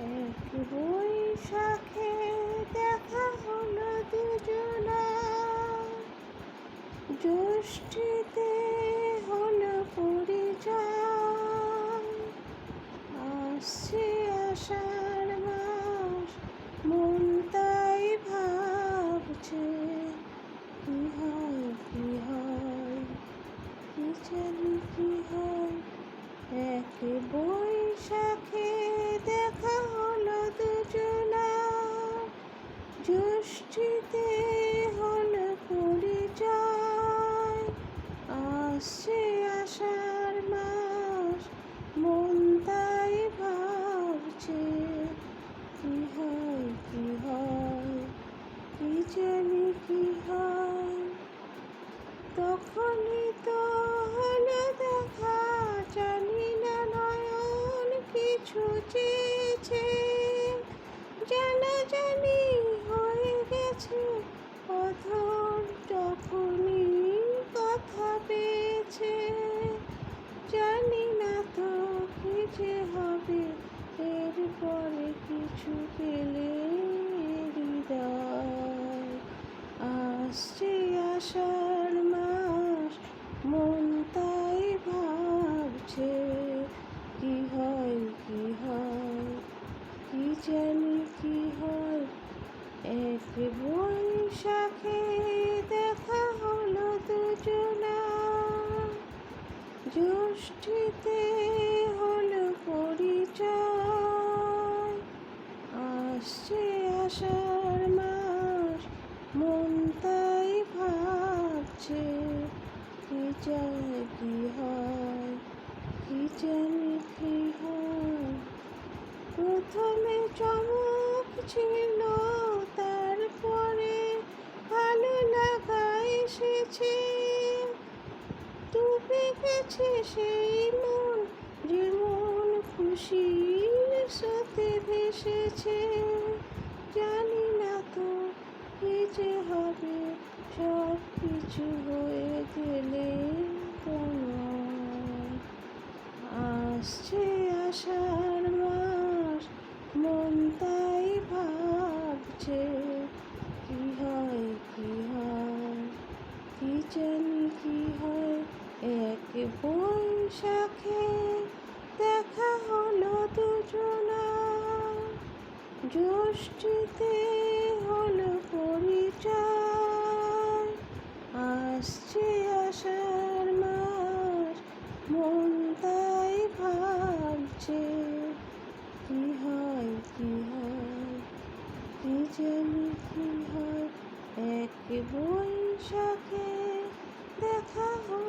এক বৈশাখে দেখা হলো দুজনার, জ্যৈষ্ঠীতে হলো পরিচয়। আসছে আষাঢ় মাস, মন তাই ভাবছে কি হয় কি হয়, কি জানি কি হয়। এক বৈশাখে দেখা হলো দুজনার, জ্যৈষ্ঠীতে হলো পরিচয়। আসছে আষাঢ় মাস, মন তাই ভাবছে কি হয় কি হয়, কি জানি কি হয়। তখনই তো হলো দেখা, জানি না নয়ন কিছু চেয়েছে, জানাজানি হয়ে গেছে অধর তখনই কথা পেয়েছে। জানি না তো কি যে হবে এরপরে, কিছু পেলে হৃদয়। আসছে আষাঢ় মাস, মন তাই ভাবছে কি হয় কি হয়, কি জানি কি হয়। এক বৈশাখে দেখা হলো দুজনার, জ্যৈষ্ঠীতে হলো পরিচয়। আসছে আষাঢ় মাস, মন তাই ভাবছে কি যায় কি হয়, কি জানি কি হয়। প্রথমে চমক ছিল, তারপরে ভালো লাগা এসেছে। ডুবে গেছে সেই মন, যেমন খুশির স্রোতে ভেসেছে। জানি না তো কি যে হবে, সব কিছু হয়ে গেলে তোমার। আসছে আষাঢ় মাস, মন তাই ভাবছে কি হয় কি হয়, কি জানি কি হয়। এক বৈশাখে দেখা হলো দুজনার, জ্যৈষ্ঠীতে হলো পরিচয়। আসছে আষাঢ় মাস, মন তাই ভাবছে কি হয় কি হয়, কি জানি কি হয়। এক বৈশাখে দেখা হলো